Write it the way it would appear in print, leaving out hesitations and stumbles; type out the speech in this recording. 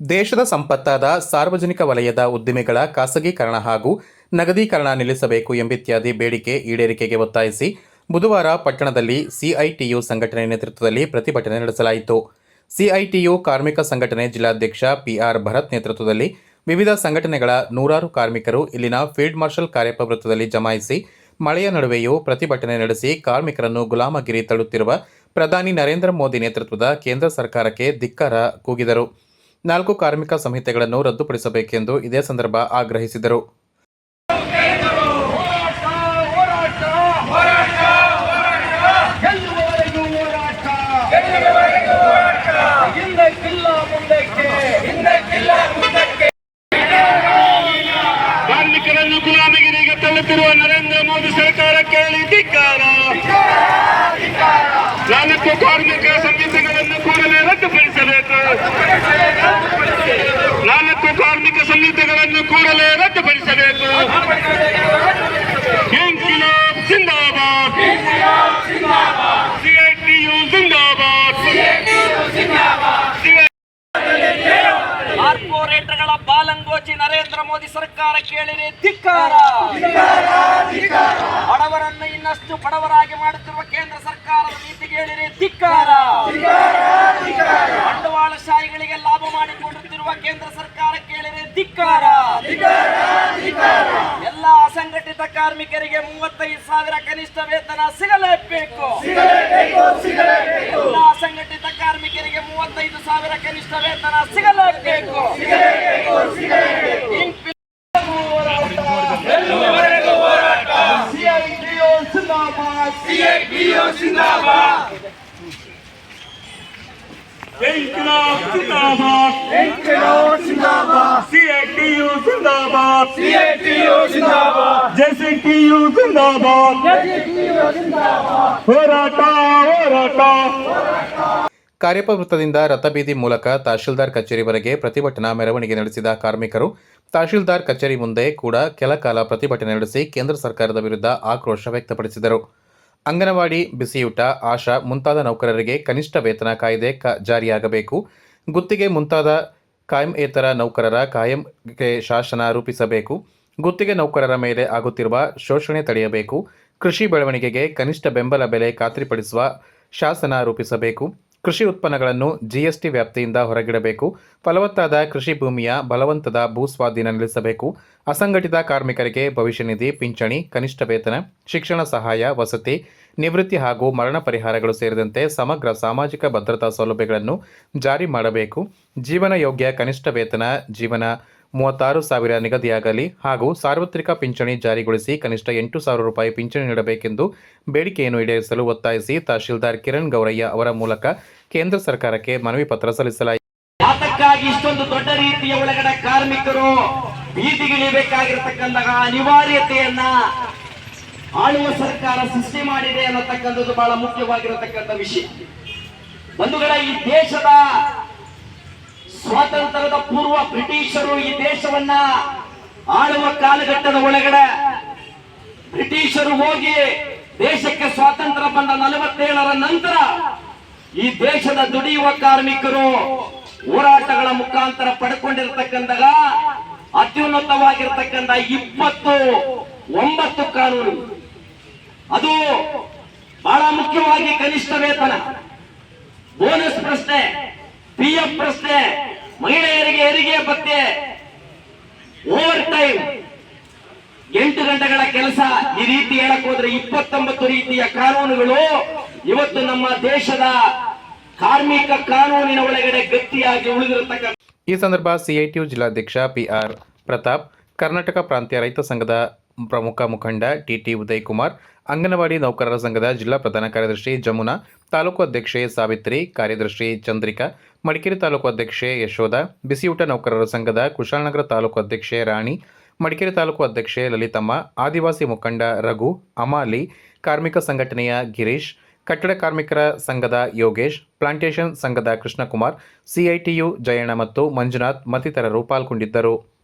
ದೇಶದ ಸಂಪತ್ತಾದ ಸಾರ್ವಜನಿಕ ವಲಯದ ಉದ್ದಿಮೆಗಳ ಖಾಸಗೀಕರಣ ಹಾಗೂ ನಗದೀಕರಣ ನಿಲ್ಲಿಸಬೇಕು ಎಂಬಿತ್ಯಾದಿ ಬೇಡಿಕೆ ಈಡೇರಿಕೆಗೆ ಒತ್ತಾಯಿಸಿ ಬುಧವಾರ ಪಟ್ಟಣದಲ್ಲಿ ಸಿಐಟಿಯು ಸಂಘಟನೆ ನೇತೃತ್ವದಲ್ಲಿ ಪ್ರತಿಭಟನೆ ನಡೆಸಲಾಯಿತು. ಸಿಐಟಿಯು ಕಾರ್ಮಿಕ ಸಂಘಟನೆ ಜಿಲ್ಲಾಧ್ಯಕ್ಷ ಪಿಆರ್ ಭರತ್ ನೇತೃತ್ವದಲ್ಲಿ ವಿವಿಧ ಸಂಘಟನೆಗಳ ನೂರಾರು ಕಾರ್ಮಿಕರು ಇಲ್ಲಿನ ಫೀಲ್ಡ್ ಮಾರ್ಷಲ್ ಕಾರ್ಯಪ್ಪ ವೃತ್ತದಲ್ಲಿ ಜಮಾಯಿಸಿ ಮಳೆಯ ನಡುವೆಯೂ ಪ್ರತಿಭಟನೆ ನಡೆಸಿ ಕಾರ್ಮಿಕರನ್ನು ಗುಲಾಮಗಿರಿ ತಳ್ಳುತ್ತಿರುವ ಪ್ರಧಾನಿ ನರೇಂದ್ರ ಮೋದಿ ನೇತೃತ್ವದ ಕೇಂದ್ರ ಸರ್ಕಾರಕ್ಕೆ ಧಿಕ್ಕಾರ ಕೂಗಿದರು. 4 ಕಾರ್ಮಿಕ ಸಂಹಿತೆಗಳನ್ನು ರದ್ದುಪಡಿಸಬೇಕೆಂದು ಇದೇ ಸಂದರ್ಭ ಆಗ್ರಹಿಸಿದರು. ಕಾರ್ಮಿಕರನ್ನು ಗುಲಾಮಗಿರಿಗೆ ತಳ್ಳುತ್ತಿರುವ ನರೇಂದ್ರ ಮೋದಿ ಸರ್ಕಾರಕ್ಕೆ ಧಿಕ್ಕಾರ. 4 ಕಾರ್ಮಿಕ ಸಂಹಿತೆಗಳನ್ನು ಕೂಡಲೇ ರದ್ದುಪಡಿಸಬೇಕು. 4 ಕಾರ್ಮಿಕ ಸಂಹಿತೆಗಳನ್ನು ಕೂಡಲೇ ರದ್ದುಪಡಿಸಬೇಕು. ಇನ್ಕಿಲಾಬ್ ಜಿಂದಾಬಾದ್, ಸಿಐಟಿಯು ಜಿಂದಾಬಾದ್. ಕಾರ್ಪೊರೇಟರ್ಗಳ ಬಾಲಂಗೋಚಿ ನರೇಂದ್ರ ಮೋದಿ ಸರ್ಕಾರ ಕೇಳಿದೆ ಧಿಕ್ಕಾರ. ಬಡವರನ್ನು ಇನ್ನಷ್ಟು ಬಡವರಾಗಿ ಮಾಡುತ್ತಿರುವ ಕೇಂದ್ರ ಸರ್ಕಾರದ ನೀತಿಗೆ ಹೇಳಿದೆ ಧಿಕ್ಕಾರ. ಬಂಡವಾಳಶಾಹಿಗಳಿಗೆ ಲಾಭ ಮಾಡಿಕೊಳ್ಳುತ್ತಿರುವ ಕೇಂದ್ರ ಸರ್ಕಾರ ಕೇಳಿದೆ ಧಿಕ್ಕಾರ. ಎಲ್ಲ ಅಸಂಘಟಿತ ಕಾರ್ಮಿಕರಿಗೆ 35,000 ಕನಿಷ್ಠ ವೇತನ ಸಿಗಲೇಬೇಕು. ಎಲ್ಲ ಅಸಂಘಟಿತ ಕಾರ್ಮಿಕರಿಗೆ 35,000 ಕನಿಷ್ಠ ವೇತನ ಸಿಗಲೇಬೇಕು. ಇನ್ಕಿಲಾಬ್ ಜಿಂದಾಬಾದ್, ಸಿಐಟಿಯು ಜಿಂದಾಬಾದ್, ಜೆಸಿಟಿಯು ಜಿಂದಾಬಾದ್. ಹೋರಾಟ ಹೋರಾಟ. ಕಾರ್ಯಪ್ಪ ವೃತ್ತದಿಂದ ರಥಬೀದಿ ಮೂಲಕ ತಹಶೀಲ್ದಾರ್ ಕಚೇರಿವರೆಗೆ ಪ್ರತಿಭಟನಾ ಮೆರವಣಿಗೆ ನಡೆಸಿದ ಕಾರ್ಮಿಕರು ತಹಶೀಲ್ದಾರ್ ಕಚೇರಿ ಮುಂದೆ ಕೂಡ ಕೆಲಕಾಲ ಪ್ರತಿಭಟನೆ ನಡೆಸಿ ಕೇಂದ್ರ ಸರ್ಕಾರದ ವಿರುದ್ಧ ಆಕ್ರೋಶ ವ್ಯಕ್ತಪಡಿಸಿದರು. ಅಂಗನವಾಡಿ, ಬಿಸಿಯೂಟ, ಆಶಾ ಮುಂತಾದ ನೌಕರರಿಗೆ ಕನಿಷ್ಠ ವೇತನ ಕಾಯ್ದೆ ಜಾರಿಯಾಗಬೇಕು. ಗುತ್ತಿಗೆ ಮುಂತಾದ ಕಾಯಂಯೇತರ ನೌಕರರ ಕಾಯಂಗೆ ಶಾಸನ ರೂಪಿಸಬೇಕು. ಗುತ್ತಿಗೆ ನೌಕರರ ಮೇಲೆ ಆಗುತ್ತಿರುವ ಶೋಷಣೆ ತಡೆಯಬೇಕು. ಕೃಷಿ ಬೆಳವಣಿಗೆಗೆ ಕನಿಷ್ಠ ಬೆಂಬಲ ಬೆಲೆ ಖಾತ್ರಿಪಡಿಸುವ ಶಾಸನ ರೂಪಿಸಬೇಕು. ಕೃಷಿ ಉತ್ಪನ್ನಗಳನ್ನು ಜಿಎಸ್ಟಿ ವ್ಯಾಪ್ತಿಯಿಂದ ಹೊರಗಿಡಬೇಕು. ಫಲವತ್ತಾದ ಕೃಷಿ ಭೂಮಿಯ ಬಲವಂತದ ಭೂಸ್ವಾಧೀನ ನಿಲ್ಲಿಸಬೇಕು. ಅಸಂಘಟಿತ ಕಾರ್ಮಿಕರಿಗೆ ಭವಿಷ್ಯ ನಿಧಿ, ಪಿಂಚಣಿ, ಕನಿಷ್ಠ ವೇತನ, ಶಿಕ್ಷಣ ಸಹಾಯ, ವಸತಿ, ನಿವೃತ್ತಿ ಹಾಗೂ ಮರಣ ಪರಿಹಾರಗಳು ಸೇರಿದಂತೆ ಸಮಗ್ರ ಸಾಮಾಜಿಕ ಭದ್ರತಾ ಸೌಲಭ್ಯಗಳನ್ನು ಜಾರಿ ಮಾಡಬೇಕು. ಜೀವನ ಯೋಗ್ಯ ಕನಿಷ್ಠ ವೇತನ ಜೀವನ 36,000 ನಿಗದಿಯಾಗಲಿ ಹಾಗೂ ಸಾರ್ವತ್ರಿಕ ಪಿಂಚಣಿ ಜಾರಿಗೊಳಿಸಿ ಕನಿಷ್ಠ 8,000 ರೂಪಾಯಿ ಪಿಂಚಣಿ ನೀಡಬೇಕೆಂದು ಬೇಡಿಕೆಯನ್ನು ಈಡೇರಿಸಲು ಒತ್ತಾಯಿಸಿ ತಹಶೀಲ್ದಾರ್ ಕಿರಣ್ ಗೌರಯ್ಯ ಅವರ ಮೂಲಕ ಕೇಂದ್ರ ಸರ್ಕಾರಕ್ಕೆ ಮನವಿ ಪತ್ರ ಸಲ್ಲಿಸಲಾಯಿತು. ಅದಕ್ಕಾಗಿ ಇಷ್ಟೊಂದು ದೊಡ್ಡ ರೀತಿಯ ಒಳಗಡೆ ಕಾರ್ಮಿಕರು ಬೀದಿಗಿಳಿಯಬೇಕಾಗಿರತಕ್ಕಂತಹ ಅನಿವಾರ್ಯತೆಯನ್ನ ಆಳುವ ಸರ್ಕಾರ ಸೃಷ್ಟಿ ಮಾಡಿದೆ ಅನ್ನತಕ್ಕಂಥದ್ದು ಬಹಳ ಮುಖ್ಯವಾಗಿರತಕ್ಕಂಥ ವಿಷಯ. ಬಂಧುಗಳ, ಈ ದೇಶದ ಸ್ವಾತಂತ್ರ್ಯದ ಪೂರ್ವ ಬ್ರಿಟಿಷರು ಈ ದೇಶವನ್ನ ಆಳುವ ಕಾಲಘಟ್ಟದ ಒಳಗಡೆ ಬ್ರಿಟಿಷರು ಹೋಗಿ ದೇಶಕ್ಕೆ ಸ್ವಾತಂತ್ರ್ಯ ಬಂದ 47ರ ನಂತರ ಈ ದೇಶದ ದುಡಿಯುವ ಕಾರ್ಮಿಕರು ಹೋರಾಟಗಳ ಮುಖಾಂತರ ಪಡ್ಕೊಂಡಿರ್ತಕ್ಕಂತಹ ಅತ್ಯುನ್ನತವಾಗಿರ್ತಕ್ಕಂಥ 29 ಕಾನೂನು, ಅದು ಬಹಳ ಮುಖ್ಯವಾಗಿ ಕನಿಷ್ಠ ವೇತನ, ಬೋನಸ್ ಪ್ರಶ್ನೆ, ಪಿಎಫ್ ಪ್ರಶ್ನೆ, ಮಹಿಳೆಯರಿಗೆ ಹೆರಿಗೆ ಭತ್ಯೆ, ಓವರ್ ಟೈಮ್, 8 ಗಂಟೆಗಳ ಕೆಲಸ, ಈ ರೀತಿ ಹೇಳಕ್ ಹೋದ್ರೆ 29 ರೀತಿಯ ಕಾನೂನುಗಳು ಇವತ್ತು ನಮ್ಮ ದೇಶದ ಕಾರ್ಮಿಕ ಕಾನೂನಿನ ಒಳಗಡೆ ಗಟ್ಟಿಯಾಗಿ ಉಳಿದಿರತಕ್ಕಂಥ. ಈ ಸಂದರ್ಭ ಸಿಐಟಿಯು ಜಿಲ್ಲಾಧ್ಯಕ್ಷ ಪಿಆರ್ ಪ್ರತಾಪ್, ಕರ್ನಾಟಕ ಪ್ರಾಂತ್ಯ ರೈತ ಸಂಘದ ಪ್ರಮುಖ ಮುಖಂಡ ಟಿಟಿ ಉದಯ್ ಕುಮಾರ್, ಅಂಗನವಾಡಿ ನೌಕರರ ಸಂಘದ ಜಿಲ್ಲಾ ಪ್ರಧಾನ ಕಾರ್ಯದರ್ಶಿ ಜಮುನಾ, ತಾಲೂಕು ಅಧ್ಯಕ್ಷೆ ಸಾವಿತ್ರಿ, ಕಾರ್ಯದರ್ಶಿ ಚಂದ್ರಿಕಾ, ಮಡಿಕೇರಿ ತಾಲೂಕು ಅಧ್ಯಕ್ಷೆ ಯಶೋಧ, ಬಿಸಿಯೂಟ ನೌಕರರ ಸಂಘದ ಕುಶಾಲನಗರ ತಾಲೂಕು ಅಧ್ಯಕ್ಷೆ ರಾಣಿ, ಮಡಿಕೇರಿ ತಾಲೂಕು ಅಧ್ಯಕ್ಷೆ ಲಲಿತಮ್ಮ, ಆದಿವಾಸಿ ಮುಖಂಡ ರಘು, ಅಮಾಲಿ, ಕಾರ್ಮಿಕ ಸಂಘಟನೆಯ ಗಿರೀಶ್, ಕಟ್ಟಡ ಕಾರ್ಮಿಕರ ಸಂಘದ ಯೋಗೇಶ್, ಪ್ಲಾಂಟೇಶನ್ ಸಂಘದ ಕೃಷ್ಣಕುಮಾರ್, ಸಿಐಟಿಯು ಜಯಣ್ಣ ಮತ್ತು ಮಂಜುನಾಥ್ ಮತ್ತಿತರರು ಪಾಲ್ಗೊಂಡಿದ್ದರು.